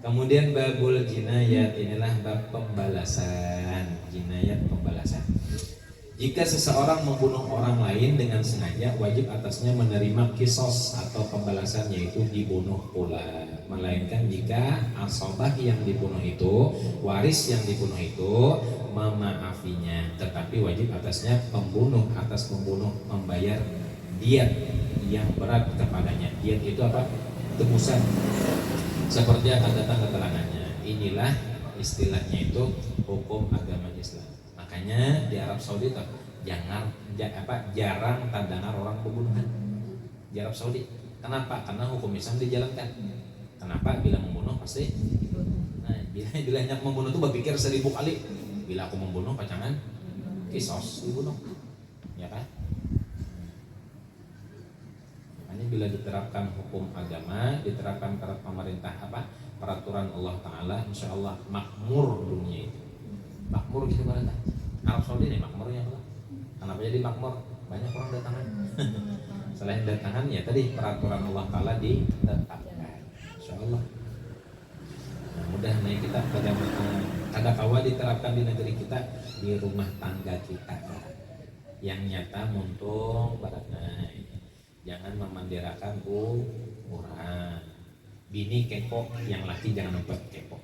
Kemudian babul jinayat, inilah bab pembalasan. Jinayat, pembalasan. Jika seseorang membunuh orang lain dengan sengaja, wajib atasnya menerima kisos atau pembalasan, yaitu dibunuh pula. Melainkan jika asobah yang dibunuh itu, waris yang dibunuh itu memaafinya, tetapi wajib atasnya pembunuh atas membunuh membayar diat yang berat kepadanya. Diat itu apa? Tebusan. Seperti akan datang keterangannya. Inilah istilahnya itu hukum agama Islam. Makanya di Arab Saudi tuh jarang terdengar orang pembunuhan di Arab Saudi. Kenapa? Karena hukum Islam dijalankan. Kenapa? Bila membunuh pasti. Nah, bila hanya membunuh itu berpikir 1000 kali. Bila aku membunuh pacangan, kisos dibunuh, ya kan? Makanya bila diterapkan hukum agama, diterapkan pemerintah peraturan Allah Taala, insya Allah makmur dunia itu. Makmur gitu kan? Arab Saudi ini makmurnya apa? Kenapa jadi makmur? Banyak orang datangan. Selain datangan ya tadi peraturan Allah Taala ditetapkan, insya Allah. Nah, mudah nih kita kada kawa diterapkan di negeri kita, di rumah tangga kita. Yang nyata muntung baratna. Jangan memandirakan orang. Bini kepo, yang laki jangan lupa kepo.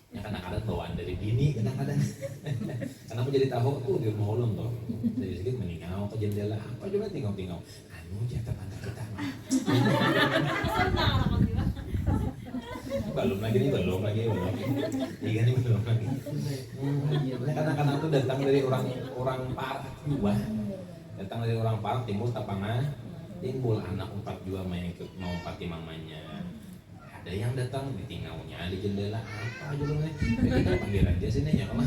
Ya kadang-kadang bawaan dari bini kadang-kadang. Karena aku jadi tahu tuh di rumah ulun tuh. Dari sedikit meninggal ke jendela, apa juga tinggal-tinggal. Anu jatah tangga kita mah. Belum lagi. Iya belum lagi. Kadang-kadang tuh datang dari orang parah juga. Datang dari orang parah timbul tapangah, timbul anak 4 juga mau pati mamanya. Ada yang datang ditinggalnya di jendela, apa aja loh nih, kita panggil aja sini ya kalau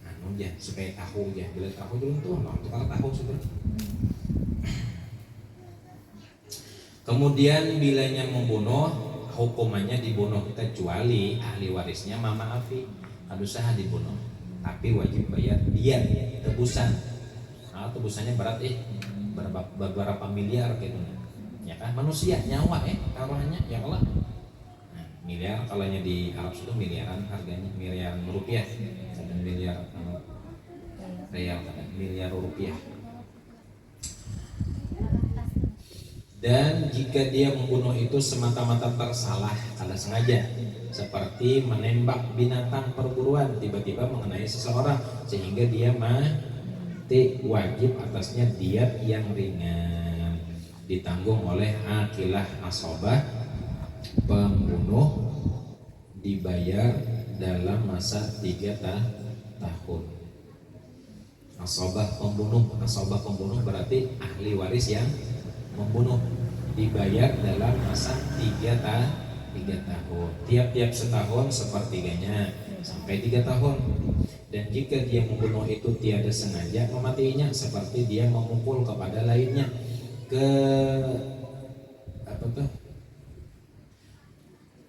anu aja supaya tahu aja, bila tahu dulu tuh, waktu kalau tahu super. Kemudian bilanya membunuh, hukumannya dibunuh, kecuali ahli warisnya memaafi, harus sah dibunuh, tapi wajib bayar diat, tebusan. Nah, tebusannya berat beberapa miliar gitu. Ya kan, manusia nyawa taruhannya ya kalau miliar, kalaunya di Arab itu miliaran harganya, miliaran rupiah, dan miliar real, miliar rupiah. Dan jika dia membunuh itu semata-mata tersalah, kada sengaja, seperti menembak binatang perburuan tiba-tiba mengenai seseorang sehingga dia mati, wajib atasnya diat yang ringan, ditanggung oleh akilah asobah pembunuh, dibayar dalam masa 3 tahun. Asobah pembunuh berarti ahli waris yang membunuh, dibayar dalam masa 3 tahun. Tiap-tiap setahun sepertiganya sampai 3 tahun. Dan jika dia membunuh itu tiada sengaja mematiinya, seperti dia memukul kepada lainnya,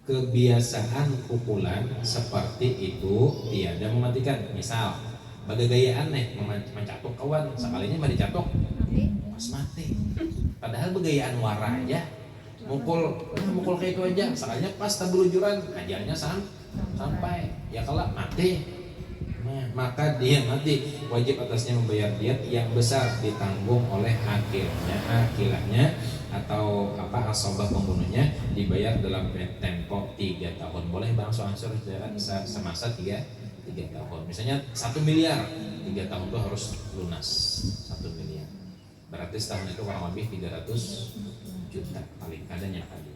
kebiasaan pukulan seperti itu tiada mematikan. Misal bagagayaan mencatuk kawan, sekalinya mah dicatuk pas mati. Padahal begayaan wara aja, mukul kayak itu aja, sekalinya pas tabelujuran ajalnya sampai ya kalau mati. Nah, maka dia mati, wajib atasnya membayar diat yang besar, ditanggung oleh akilahnya atau asobah pembunuhnya, dibayar dalam tempo 3 tahun. Boleh berangsur-angsur semasa 3 tahun. Misalnya 1 miliar, 3 tahun itu harus lunas 1 miliar. Berarti setahun itu kurang lebih 300 juta paling adanya kali.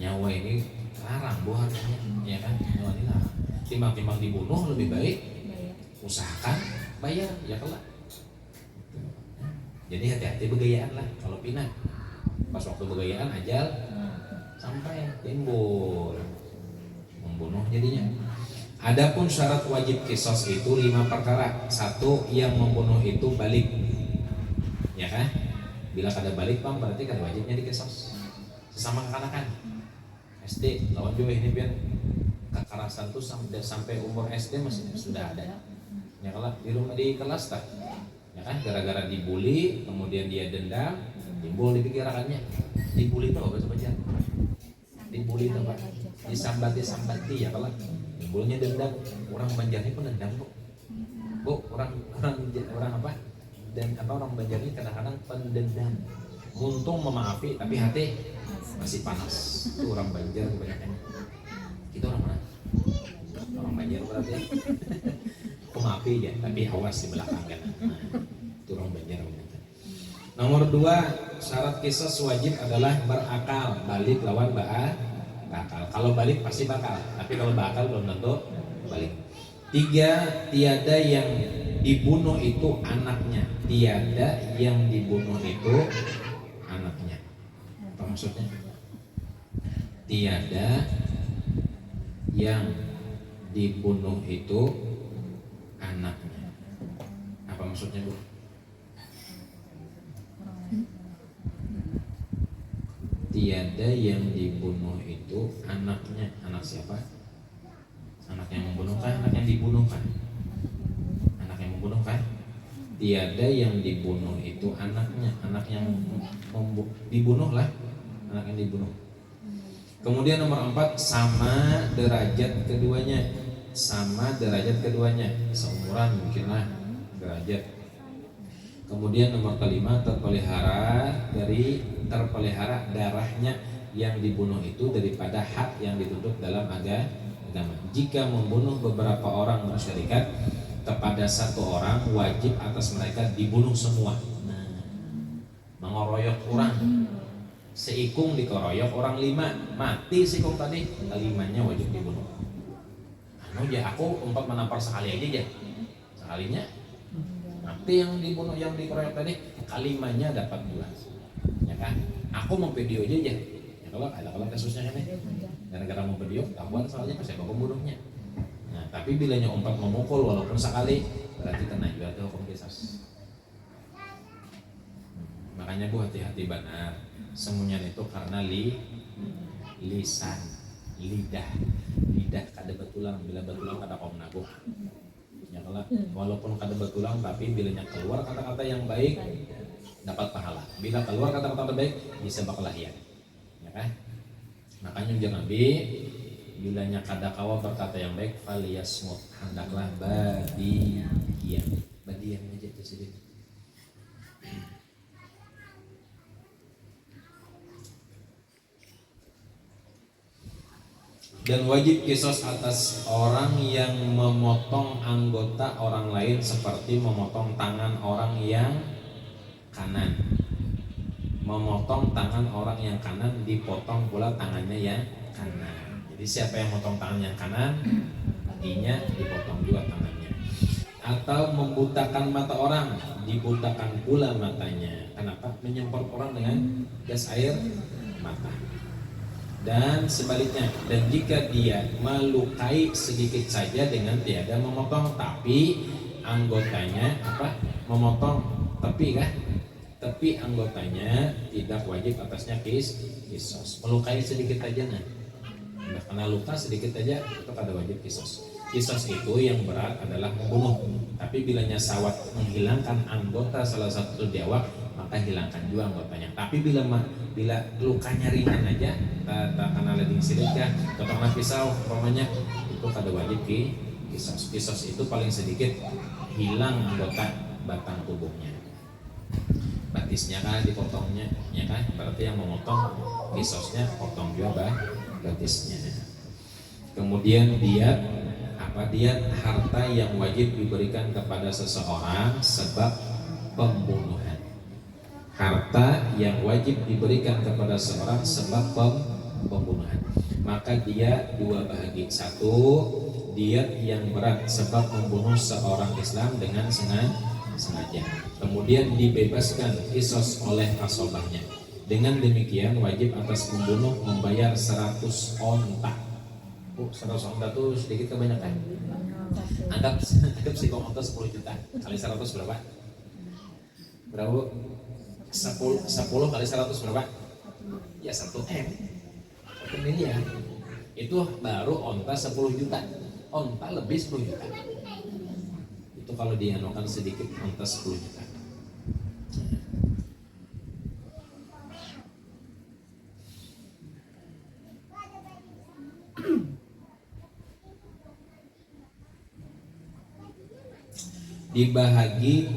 Nyawa ini larang harganya, ya kan? Nyawa ini larang. Timbang-timbang dibunuh lebih baik usahakan bayar ya kelak. Jadi hati-hati begayaan lah kalau pindah. Pas waktu begayaan ajal sampai timbul membunuh jadinya. Adapun syarat wajib kisos itu 5 perkara. 1, yang membunuh itu balik. Ya kan? Bila kada balik bang berarti kada wajibnya dikisos. Sesama kekanakan. SD lawan juga ini biar kekerasan tuh sampai umur SD masih sudah ada. Ya kalau di kelas tak. Ya kan, gara-gara dibully kemudian dia dendam, timbul di pikirannya, dibully itu apa coba? Dibully itu apa? Disambati ya kalau timbulnya dendam. Orang Banjar ini pendendam bu, orang apa? Dan apa orang Banjar ini kadang-kadang pendendam. Untung memaafi tapi hati masih panas. Itu orang Banjar kebanyakan. Kita orang mana? Orang Banjar berarti ya. Pemaafi ya, tapi awas di belakang kan. Nah, itu orang Banjar. Nomor 2, syarat kisos wajib adalah berakal. Balik lawan bakal. Kalau balik pasti bakal, tapi kalau bakal belum tentu balik. 3, tiada yang dibunuh itu anaknya. Tiada yang dibunuh itu anaknya. Apa maksudnya? Tiada yang dibunuh itu anaknya. Apa maksudnya, Bu? Tiada yang dibunuh itu anaknya. Anak siapa? Anak yang membunuh kan? Anak yang dibunuh kan? Anak yang membunuh kan? Tiada yang dibunuh itu anaknya. Anak yang dibunuh lah. Anak yang dibunuh. Kemudian nomor 4, sama derajat keduanya. Sama derajat keduanya. Seumuran mungkinlah derajat. Kemudian nomor 5, terpelihara darahnya yang dibunuh itu daripada hak yang dituntut dalam agama. Jika membunuh beberapa orang bersyarikat kepada satu orang, wajib atas mereka dibunuh semua. Nah, mengoroyok orang, seikung dikeroyok orang 5, mati seikung tadi, 5-nya wajib dibunuh. Anu ya aku empat menampar sekali aja ya, sekalinya mati yang dibunuh, yang dikeroyok tadi, kalimanya dapat 2, ya kan? Aku mau video aja ya, kalau kasusnya kan ya, gara-gara mau video, tahuan soalnya siapa pembunuhnya. Nah, tapi bilanya umpat memukul walaupun sekali, berarti kena juga tuh hukum qisas. Makanya Bu, hati-hati benar. Semuanya itu karena lisan, lidah kada betulang, bila betulang kada kom nabuh. Ya kalau walaupun kada betulang, tapi bilanya keluar kata-kata yang baik dapat pahala. Bila keluar kata-kata baik bisa bakalahian. Ya kan? Makanya jangan Nabi bilanya kada kawa berkata yang baik faliyasmut, hendaklah badiam aja itu sedikit. Dan wajib kisos atas orang yang memotong anggota orang lain seperti memotong tangan orang yang kanan. Memotong tangan orang yang kanan, dipotong pula tangannya yang kanan. Jadi siapa yang memotong tangan yang kanan, kakinya dipotong juga tangannya. Atau membutakan mata orang, dibutakan pula matanya. Kenapa? Menyemprot orang dengan gas air mata. Dan sebaliknya, dan jika dia melukai sedikit saja dengan tiada memotong, tapi anggotanya memotong tapi anggotanya tidak wajib atasnya kisos. Melukai sedikit aja karena luka sedikit aja itu ada wajib kisos. Kisos itu yang berat adalah membunuh, tapi bilanya sawat menghilangkan anggota salah satu diawak, maka hilangkan juga anggotanya. Tapi bila lukanya ringan aja, tak kena leding silika, potonglah pisau, umpamanya itu kada wajib kisos. Kisos itu paling sedikit hilang anggota batang tubuhnya. Batisnya kan dipotongnya, ya kan? Berarti yang memotong kisosnya potong juga batisnya. Kemudian diat harta yang wajib diberikan kepada seseorang sebab pembunuhan. Harta yang wajib diberikan kepada seorang sebab pembunuhan. Maka dia 2 bahagi. 1, diat yang berat sebab membunuh seorang Islam dengan sengaja. Kemudian dibebaskan kisos oleh asobahnya. Dengan demikian wajib atas pembunuh membayar 100 onta. 100 onta itu sedikit kebanyakan. Anggap sikong onta 10 juta kali 100 berapa? Berapa? 10 kali 100 berapa? Ya 1 M. 1 miliar. Itu baru onta 10 juta. Onta lebih 10 juta. Itu kalau dianukan sedikit onta 10 juta. dibahagi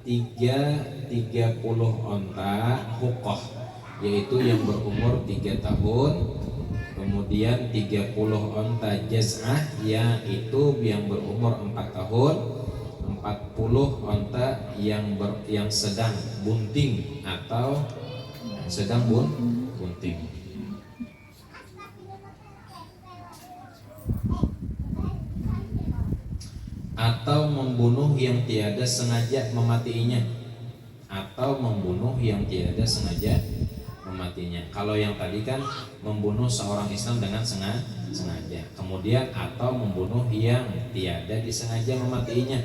30 onta hukoh, yaitu yang berumur 3 tahun. Kemudian 30 onta jaz'ah, yaitu yang berumur 4 tahun. 40 onta yang sedang bunting atau sedang bunting. Atau membunuh yang tiada sengaja mematiinya, atau membunuh yang tiada sengaja mematinya. Kalau yang tadi kan membunuh seorang Islam dengan sengaja. Kemudian atau membunuh yang tiada disengaja mematiinya.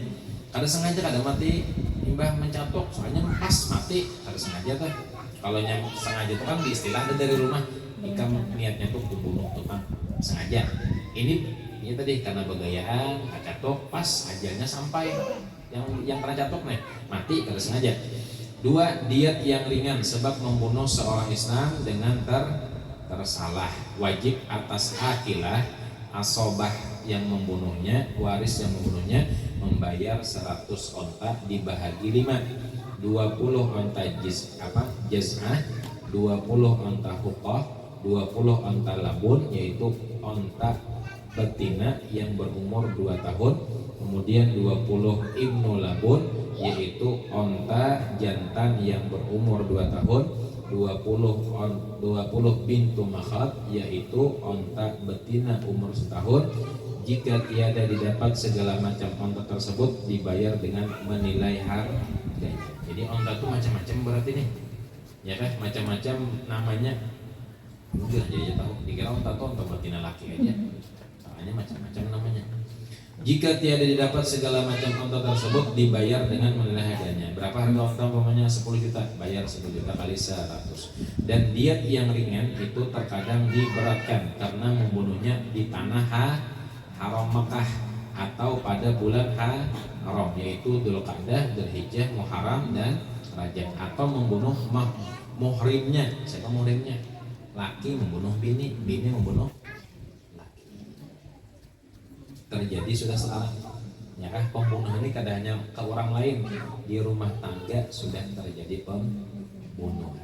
Kada sengaja kada mati, imbah mencatok, soalnya pas mati kada sengaja tuh. Kalau yang sengaja itu kan diistilah dari rumah, jika niatnya tuh membunuh tuh kan sengaja. Ini tadi karena begayaan, catok pas ajalnya sampai, yang kena catok nih mati kada sengaja. 2, diat yang ringan sebab membunuh seorang Islam dengan tersalah, wajib atas akilah asobah yang membunuhnya, waris yang membunuhnya, membayar 100 onta dibahagi 5, 20 onta jaz'ah, 20 onta hukoh, 20 onta labun, yaitu onta betina yang berumur 2 tahun. Kemudian 20 ibnu labun, yaitu onta jantan yang berumur 2 tahun. 20 bintu makhat, yaitu onta betina umur setahun. Jika tiada didapat segala macam onta tersebut, dibayar dengan menilai harganya. Jadi onta itu macam-macam berarti nih, ya kan, macam-macam namanya. Udah jadi tahu, dikira onta itu onta betina laki aja, soalnya macam-macam namanya. Jika tiada didapat segala macam onta tersebut, dibayar dengan menilai harganya. Berapa harga onta? Umpamanya 10 juta, bayar 10 juta kali 100. Dan diat yang ringan itu terkadang diberatkan karena membunuhnya di tanah haram Mekah atau pada bulan haram, yaitu Dzulqa'dah, Dzulhijjah, Muharram dan Rajab. Atau membunuh muhrimnya. Siapa muhrimnya? Laki membunuh bini, bini membunuh terjadi sudah salah, ya kan? Pembunuhan ini kadang hanya ke orang lain, di rumah tangga sudah terjadi pembunuhan.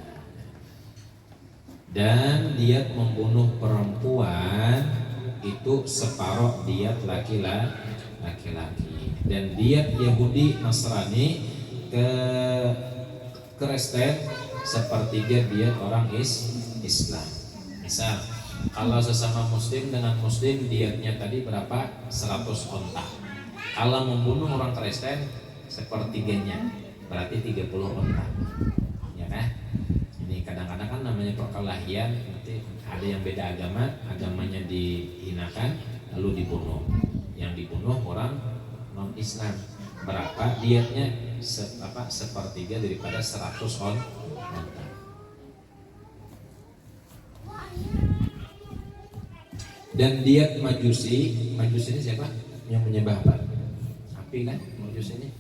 Dan diat membunuh perempuan itu separuh diat laki-laki. Dan diat Yahudi Nasrani ke Kristen sepertiga diat orang Islam. Misal kalau sesama muslim dengan muslim diatnya tadi berapa? 100 onta. Kalau membunuh orang Kristen sepertiganya, berarti 30 onta. Ya kan? Ini kadang-kadang kan namanya perkelahian, nanti ada yang beda agama, agamanya dihinakan lalu dibunuh. Yang dibunuh orang non Islam. Berapa diatnya? Sepertiga daripada 100 onta. Dan diat majusi ini siapa? Yang menyembah apa? Api kan? Majusi ini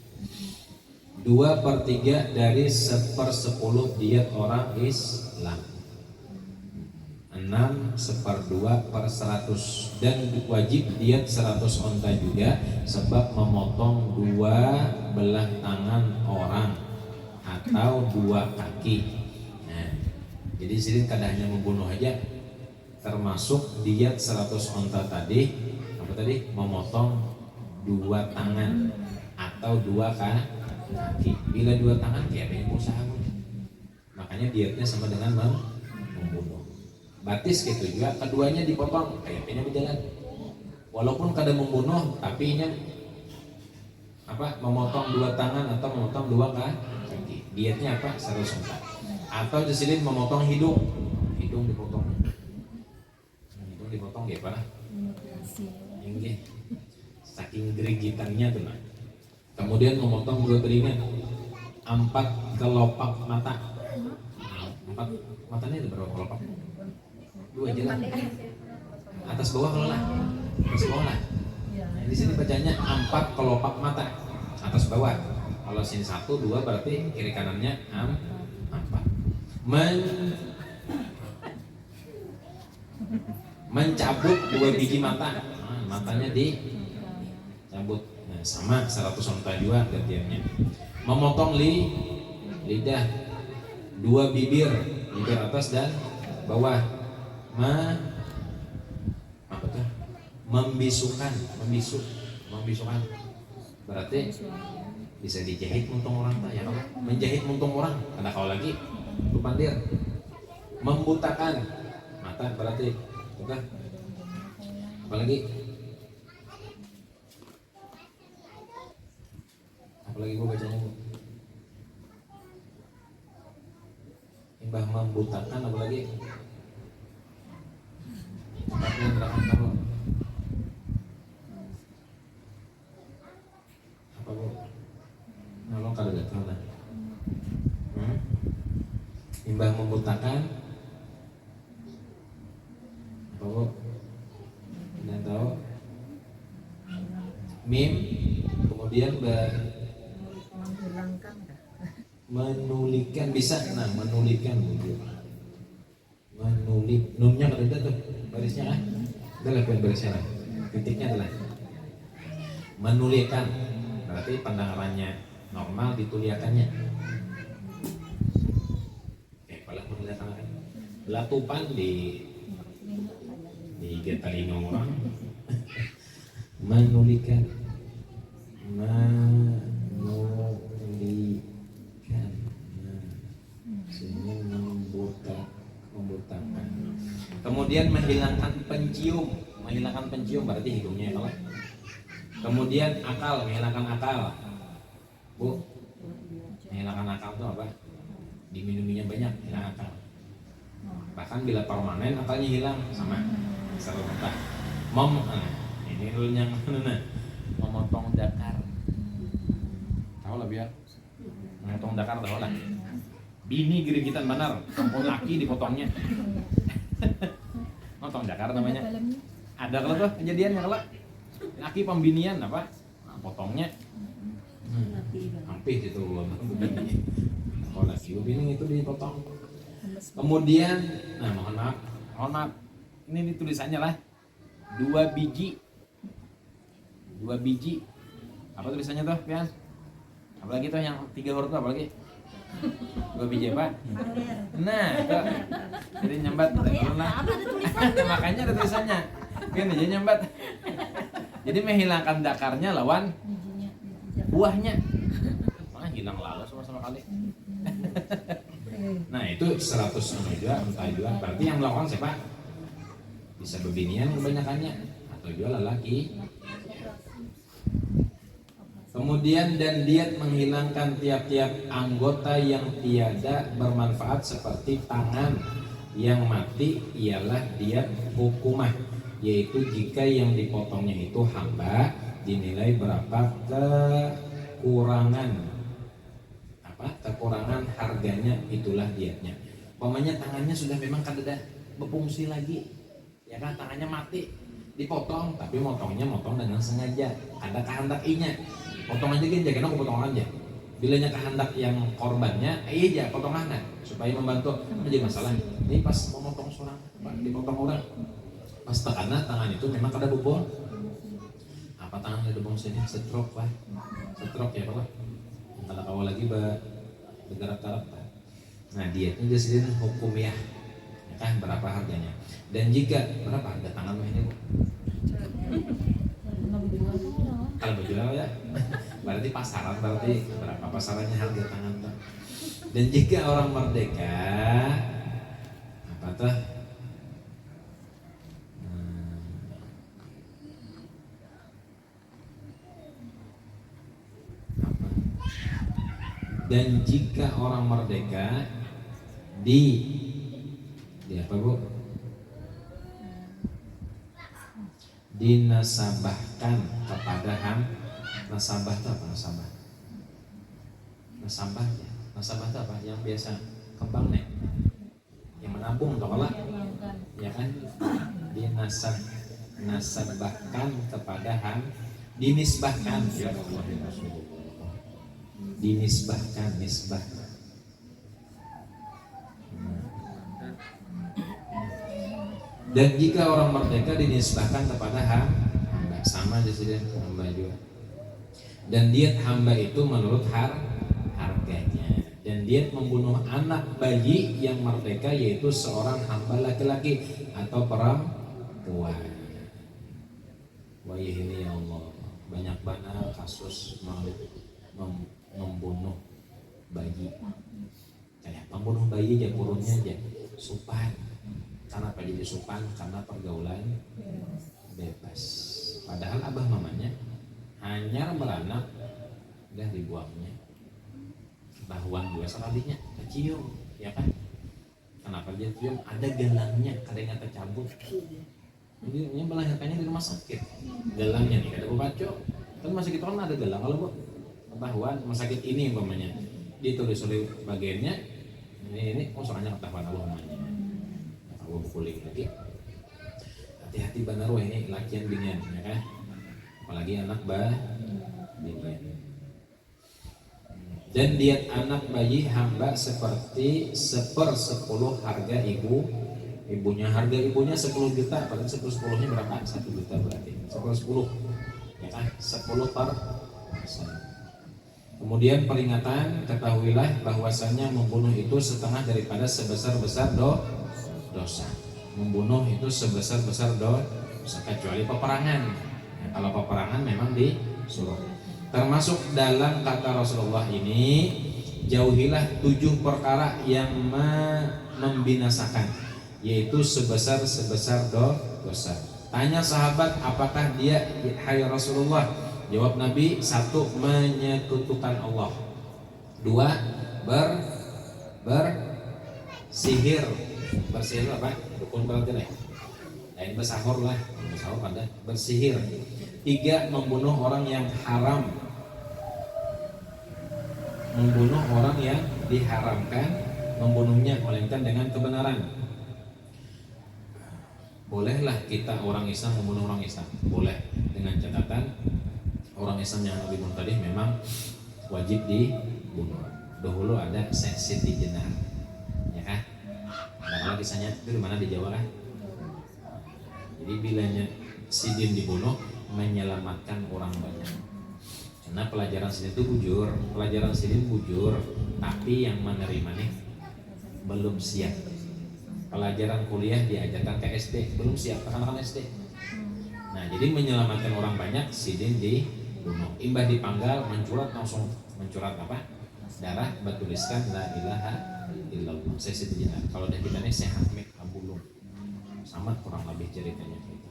2/3 dari 1/10 diat orang Islam. 6/2/100. Dan wajib diat 100 onta juga sebab memotong 2 belah tangan orang atau 2 kaki. Nah, jadi sini kadang hanya membunuh aja termasuk diat 100 onta tadi. Apa tadi? Memotong 2 tangan atau 2 kaki. Bila 2 tangan kayak yang usaha, makanya diatnya sama dengan membunuh. Batis gitu juga, keduanya dipotong kayak ini berjalan. Walaupun kada membunuh, tapi ini memotong 2 tangan atau memotong 2 kaki. Diatnya apa? 100 onta. Atau disini memotong hidung dipotong. Dipotong ya Pak, ini saking gerigitannya tuh. Kemudian memotong 2 telinga, 4 kelopak mata. 4 matanya ada berapa kelopak? 2 aja lah. Atas bawah kalau lah, atas bawah lah. Nah, di sini bacanya 4 kelopak mata, atas bawah. Kalau sini 1, 2 berarti kiri kanannya 4. Mencabut 2 biji mata, matanya dicabut. Nah, Nah, sama 100 onta juga gantiannya. Memotong lidah, 2 bibir atas dan bawah. Apa tuh? Membisukan berarti bisa dijahit muntung orang tak ya kan? Menjahit muntung orang, ada kau lagi lu pandir. Membutakan mata berarti bukan? Apalagi gua bacanya bu. Imbah membutakan apalagi? Tempatnya neraka kamu. Apa bu? Nolong kalau gak tahu lah. Imbah membutakan apa bu? Tidak tahu. Mim kemudian menulikan bisa. Nah menulikan bu. Menulik nunnya ada tuh barisnya kan? Adalah barisnya lah. Titiknya adalah menulikan berarti pendengarannya normal dituliakannya. Kalau menuliakan latupan di telinga orang. Menulikan sehingga membutakan. Kemudian menghilangkan pencium berarti hidungnya kalau. Kemudian menghilangkan akal. Bu, menghilangkan akal itu apa? Diminuminya banyak, hilang akal. Bahkan bila permanen akalnya hilang sama serta. Ini dulunya mana? Memotong dakar. Tahu lah biar. Memotong dakar tahu lah. Bini girigitan benar, ampun laki dipotongnya. Motong dakar namanya. Ada kalau tuh kejadiannya kalau laki pembinian apa? Potongnya. Hampir itu kalau laki bini itu dipotong. Kemudian, nah mohon maaf. Ini tulisannya lah 2 biji. Apa tulisannya tuh, Pian? Apalagi tuh yang 3 huruf tuh apalagi? 2 biji apa? Nah, itu. Jadi nyambat makanya ada tulisannya. Kan aja nyambat. Jadi menghilangkan dakarnya lawan buahnya. Mana hilang lalu sama kali. Nah, itu 100 sama juga, entah juga. Berarti yang melakukan siapa? Bisa bebinian kebanyakannya atau juga lelaki. Kemudian dan diet menghilangkan tiap-tiap anggota yang tiada bermanfaat seperti tangan yang mati ialah diet hukumah, yaitu jika yang dipotongnya itu hamba dinilai berapa kekurangan harganya, itulah dietnya. Pokoknya tangannya sudah memang kada berfungsi lagi, ya kan, tangannya mati dipotong, tapi motong dengan sengaja, ada kehendak inya. Potong aja gini, jangan aku potong aja. Bilanya kehendak yang korbannya, iya potong aja supaya membantu. Aja masalah. Ini pas mau potong seorang, dipotong orang, pas tangan itu memang kada bubur. Apa tangan ada bubur sini? Stroke lah, stroke ya pak. Kalau awal lagi bergerak-gerak. Nah dietnya jadi hukum ya kan berapa harganya. Dan jika berapa harga tangan ini bu? Kalau berjual ya, berarti pasaran, berarti berapa pasarannya harga tangan tuh. Dan jika orang merdeka, apa tuh? Dan jika orang merdeka di apa bu? Dinasabahkan kepada nasabah itu apa nasabah? Nasabah itu apa? Yang biasa kembang nih, yang menabung atau apa? Ya kan? Dinasabahkan kepada dinisbahkan ya Allah ya Rasulullah. Dinisbahkan, nisbah. Dan jika orang merdeka dinisbahkan kepada hamba, sama aja sih hamba juga. Dan diet hamba itu menurut harganya. Dan diet membunuh anak bayi yang merdeka yaitu seorang hamba laki-laki atau perempuan. Wah ini ya Allah, banyak banget kasus membunuh bayi. Kayak pembunuh bayi aja kurunnya aja supan. Kenapa jadi supan? Karena pergaulan bebas. Padahal abah mamanya hanya beranak udah dibuangnya. Bahuan juga sekalinya kecium, ya kan? Kenapa dia cium? Ada gelangnya, kadang tercabut. Jadi ini melahirkannya di rumah sakit. Gelangnya nih, kata Bu Paco. Kan rumah sakit orang ada gelang. Kalau Bu ketahuan rumah sakit ini umpamanya ditulis oleh bagiannya ini soalnya ketahuan Allah namanya. Allah kuling lagi. Hati-hati benar wah ini lakian binian, ya kan? Apalagi anak binian. Dan diet anak bayi hamba seperti 1/10 harga ibunya. Harga ibunya 10 juta, paling 10-10-nya berapa? 1 juta berarti 10-10, ya kan? 10%. Kemudian peringatan, ketahuilah bahwasannya membunuh itu setengah daripada sebesar-besar dosa. Membunuh itu sebesar-besar dosa kecuali peperangan. Ya, kalau peperangan memang disuruh. Termasuk dalam kata Rasulullah ini, jauhilah 7 perkara yang membinasakan, yaitu sebesar-sebesar dosa. Tanya sahabat, apakah dia? Hai Rasulullah. Jawab Nabi, 1. Menyekutukan Allah. 2. Bersihir. Bersihir apa? Dukun berarti lah. Lain bersahur lah. Bersahur pada bersihir. 3. Membunuh orang yang haram. Membunuh orang yang diharamkan membunuhnya, melainkan dengan kebenaran. Bolehlah kita orang Islam membunuh orang Islam, boleh, dengan catatan orang Islam yang dibunuh tadi memang wajib dibunuh. Dahulu ada Siti Jenar, ya kan? Ada kalau kisahnya itu di mana, di Jawa kan? Jadi bilanya Sidin dibunuh menyelamatkan orang banyak. Karena pelajaran Sidin itu bujur, tapi yang menerimanya belum siap. Pelajaran kuliah diajarkan ke SD, belum siap, anak-anak SD. Nah, jadi menyelamatkan orang banyak, Sidin dibunuh. Imbah dipanggal, langsung mencurat apa? Darah, bertuliskan la ilaha illallah. Saya Siti Jenar. Kalau dari kita ini sehat, ambulung. Sama kurang lebih ceritanya gitu.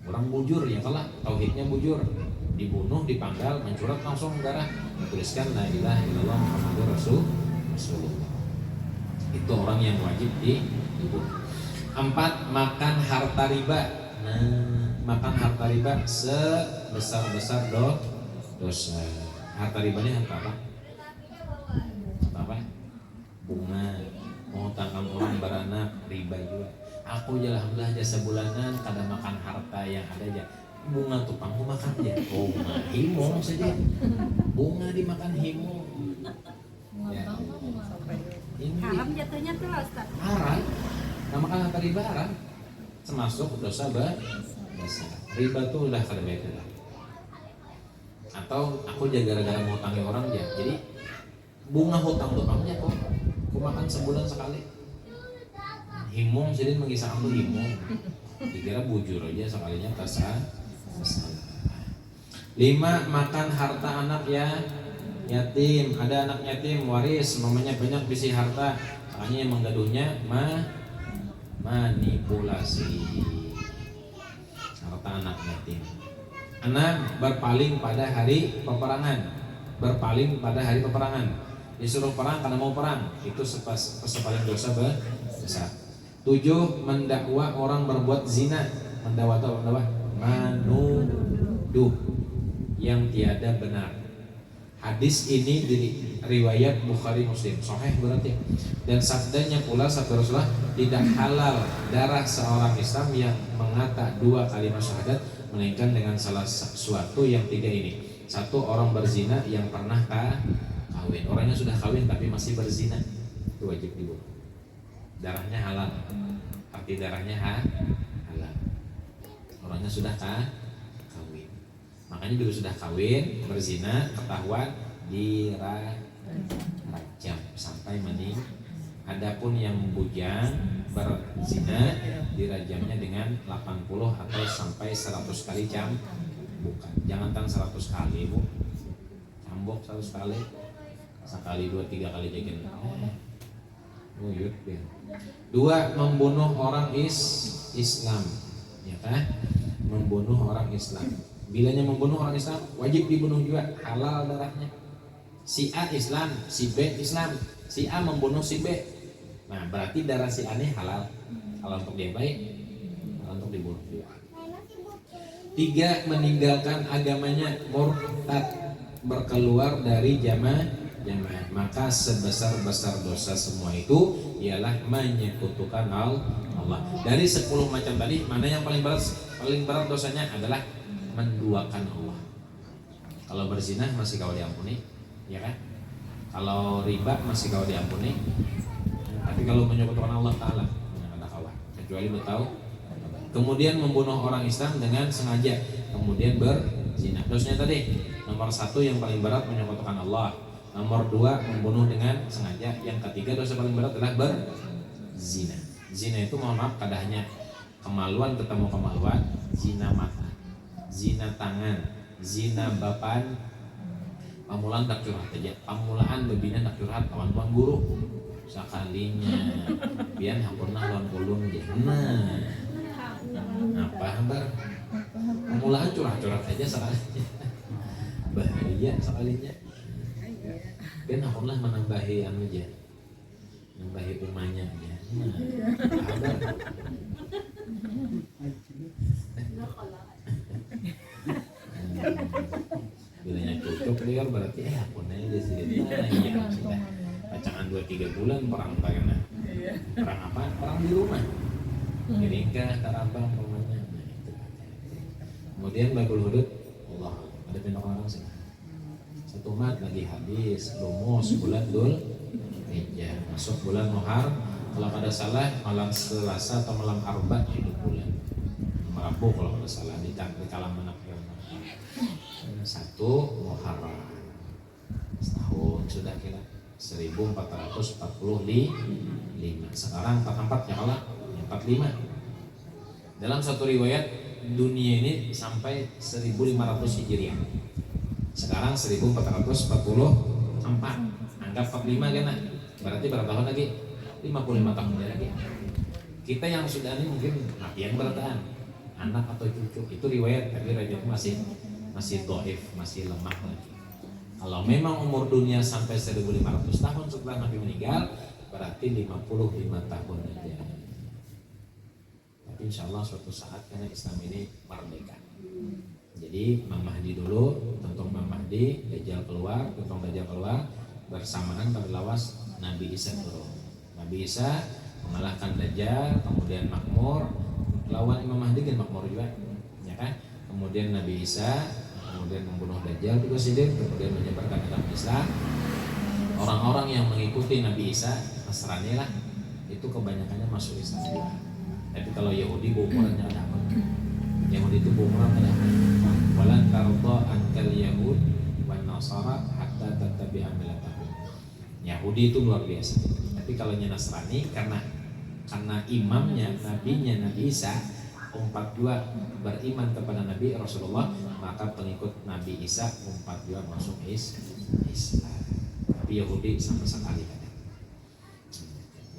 Orang bujur ya kalah, tauhidnya bujur. Dibunuh, dipanggal, mencurat langsung darah, bertuliskan la ilaha illallah Muhammadur Rasulullah. Itu orang yang wajib dibunuh. 4. Makan harta riba. Nah, makan harta riba sebesar-besar dosa. Harta ribanya harta apa? Apa? Bunga. Mau tangkang orang beranak, riba juga. Aku alhamdulillah jasa bulanan kada makan harta yang ada aja. Bunga tuh pangku makan aja. Oh, himong saja. Bunga dimakan himong. Ya. Haram jatuhnya tuh lah Ustaz. Haram. Nah, makan harta riba haram. Termasuk dosa besar. Riba tuh udah kada baik lah. Atau aku gara-gara mau tangi orang aja. Jadi bunga hutang tuh pangnya kok. Aku makan sebulan sekali. Himong jadi mengisahkan tuh himong. Dikira bujur aja sekalinya tersalah. 5. Makan harta anak ya yatim. Ada anak yatim waris, mamanya banyak bisi harta, makanya yang menggaduhnya manipulasi harta anak yatim. 6. Berpaling pada hari peperangan. Disuruh perang karena mau perang, itu sepaling dosa besar. 7. Mendakwa orang berbuat zina. Menuduh yang tiada benar. Hadis ini dari riwayat Bukhari Muslim, sahih berarti. Dan sabdanya pula sabda Rasulullah, tidak halal darah seorang Islam yang mengata 2 kalimat syahadat melainkan dengan salah sesuatu yang 3 ini. 1. Orang berzina yang pernah kawin. Orangnya sudah kawin tapi masih berzina, itu wajib dibunuh. Darahnya halal, arti darahnya halal. Orangnya sudah kawin. Makanya dulu sudah kawin, berzina, ketahuan dirajam sampai meninggal. Adapun yang bujang berzina dirajamnya dengan 80 atau sampai 100 kali bukan. Jangan tan 100 kali, Bu. Cambok 100 kali. Sekali 2-3 kali jagen. Uyut ya. 2, membunuh orang Islam. Ya kan? Membunuh orang Islam. Bilanya membunuh orang Islam wajib dibunuh juga, halal darahnya. Si A Islam, si B Islam, si A membunuh si B. Nah berarti darah si A ini halal, halal untuk dia baik, halal untuk dibunuh juga. 3, meninggalkan agamanya, murtad, berkeluar dari jamaah. Maka sebesar-besar dosa semua itu ialah menyekutukan Allah. Dari 10 macam tadi, mana yang paling berat? Paling berat dosanya adalah menduakan Allah. Kalau berzina masih kau diampuni, ya kan? Kalau riba masih kau diampuni. Tapi kalau menyekutukan Allah Ta'ala, ada kawan. Kecuali tahu. Kemudian membunuh orang Islam dengan sengaja, kemudian berzina. Dosanya tadi, nomor 1 yang paling berat menyekutukan Allah. Nomor 2 membunuh dengan sengaja. Yang ketiga dosa paling berat adalah berzina. Zina itu mohon maaf kadahnya kemaluan ketemu kemaluan, zina mata, zina tangan, zina bapan, pamulaan tak curhat aja, pamulaan bebina tak curhat kawan-kawan guru sakalinya, biar hampurna lawan ulun aja. Apa hambar? Pamulaan curhat-curhat aja sekalinya, bahaya sekalinya. Biar hampurna menambahi anu aja, menambahi umahnya aja. Hambar. Bilanya cukup liar berarti aku nanya di sini. Ya sudah pacangan 2-3 bulan perang karena perang apa? Perang di rumah. Menikah tarabang rumahnya. Nah, itu. Kemudian babul hudud, Allah ada pindah orang sih. 1 mat lagi habis lumus bulan Dzul Hijjah masuk bulan Muharram. Kalau pada salah malam Selasa atau malam Arba itu bulan Rabu kalau pada salah di kalam menakir 1 Muharram setahun sudah kira 1445. Sekarang 44 ya Allah 45. Dalam satu riwayat dunia ini sampai 1500 Hijriah. Sekarang 1444. Anggap 45 kan? Berarti berapa tahun lagi? 55 tahun lagi. Kita yang sudah ini mungkin matian bertahan anak atau cucu itu riwayat, tapi riwayat masih dhaif, masih lemah lagi. Kalau memang umur dunia sampai 1500 tahun setelah Nabi meninggal, berarti 55 tahun aja. Tapi insya Allah suatu saat karena Islam ini merdeka. Jadi Imam Mahdi dulu, tentang Imam Mahdi, Dajjal keluar, bersamaan pada lawas Nabi Isa turun. Nabi Isa mengalahkan Dajjal, kemudian makmur, lawan Imam Mahdi kan makmur juga, ya kan? Kemudian Nabi Isa, kemudian membunuh Dajjal juga sidin, kemudian menyebarkan agama Islam. Orang-orang yang mengikuti Nabi Isa, Nasrani lah, itu kebanyakannya masuk Islam juga. Tapi kalau Yahudi umurannya ada apa? Yahudi itu umuran ada apa? Walan tarda ankal Yahud wan Nasara hatta tattabi'a millatahum. Yahudi itu luar biasa. Tapi kalau Nasrani karena imamnya, nabinya Nabi Isa, umat juga beriman kepada Nabi Rasulullah, maka pengikut Nabi Isa umat juga masuk Islam. Tapi Yahudi sama sekali tidak.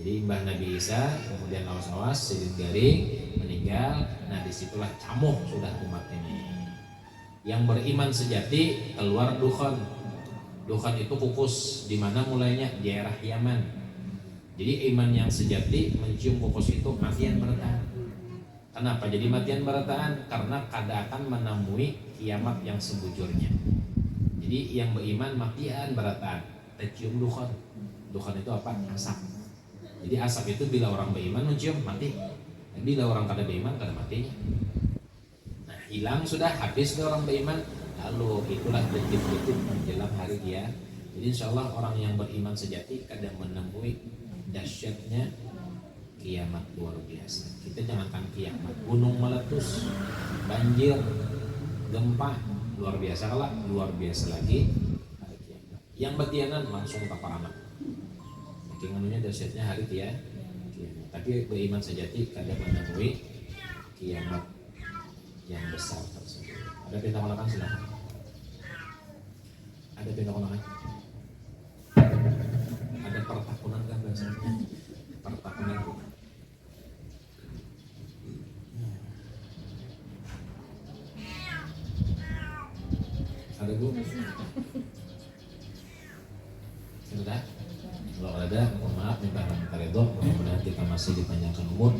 Jadi mbah Nabi Isa kemudian awas-awas sidin garing meninggal. Nah disitulah camuh sudah umat ini. Yang beriman sejati keluar dukhan. Dukhan itu kukus, di mana mulainya daerah Yaman. Jadi iman yang sejati mencium kukus itu matian bertahan. Kenapa jadi matian bertahan? Karena kada akan menemui kiamat yang sebujurnya. Jadi yang beriman matian bertahan, tercium dukhan. Dukhan itu apa? Asap. Jadi asap itu bila orang beriman mencium mati. Bila orang kada beriman kada matinya. Nah hilang sudah, habis sudah orang beriman. Lalu itulah detik-detik menjelang hari kiamat. Jadi insya Allah orang yang beriman sejati kadang menemui dahsyatnya kiamat luar biasa. Kita jangankan kiamat, gunung meletus, banjir, gempa, luar biasa lah, luar biasa lagi hari kiamat. Yang batianan langsung kapal anak. Saking anunya dahsyatnya hari kiamat. Tapi beriman sejati kadang menemui kiamat yang besar tersebut. Ada pinta kolakan silakan. Ada pinta kolakan. Ada pertakunan kan bahasanya. Pertakunan bukan. Ada bu? Sudah? Kalau ada, mohon maaf, minta ridho. Mudah-mudahan kita masih dipanjangkan umur,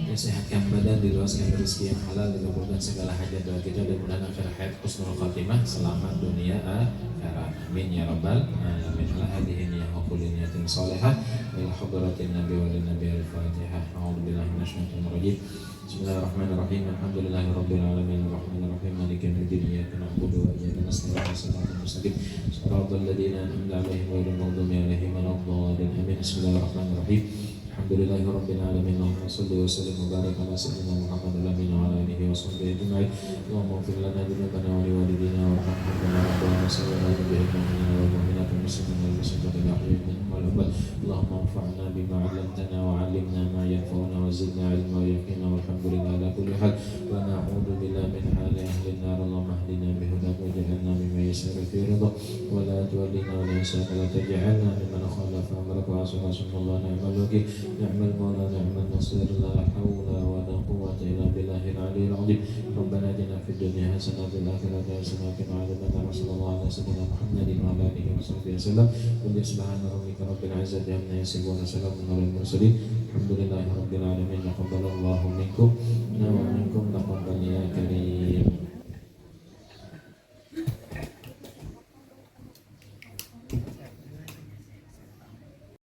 disehatkan badan, diluaskan rezeki yang halal, dikabulkan segala hajat doa kita, dan mudah-mudahan akhir hayat husnul khatimah, selamat dunia akhirat. Amin ya rabbal alamin. Ala hadihin ya kulli niyatin salihah ila hadratin nabi wa lin nabi al-fatihah. A'udzubillahi minasyaitonir rajim. Bismillahirrahmanirrahim. Alhamdulillahirabbil alamin arrahmanir rahim maliki yaumiddin. Iyyaka na'budu wa iyyaka nasta'in. Shiratal mustaqim. Shiratal ladzina an'amta 'alaihim ghairil maghdubi 'alaihim waladdallin. Amin. Bismillahirrahmanirrahim. Alhamdulillahirabbil alamin. Allahumma shalli wa sallim wa barik ala sayyidina Muhammadin wa ala alihi wa sahbihi ajma'in. Allahumma ighfir lana dzunubana wa liwalidina warhamna rabbana sallallahu alaihi wal mu'minat wal muslimin wal muslimat ila yaumil qiyamah. Allahumma anfa'na bima 'allamtana wa 'allimna ma yanfa'una wa zidna 'ilma wa yaqina walhamdulillahi ala kulli hal wa na'udzu billahi min hali ahli an-nar. Allahumma ihdina bihudaka waj'alna mimman yas'iru fi ridha wa la tuwallina wa la yas'aka la taj'alna mimman khalafa amraka wa asra sallallahu ni'mal wakil ni'mal mawla ni'mal nasir. La hawla wa la quwwata illa billahil 'aliyyil 'azim. Rabbana atina fid dunya hasanah wa fil akhirati hasanah wa qina adzaban nar. Sallallahu ala sayyidina Muhammadin wa ala alihi wa sahbihi wasallam. Subhana rabbika rabbil izzati amma yasifun wa salamun alal mursalin. Alhamdulillahi rabbil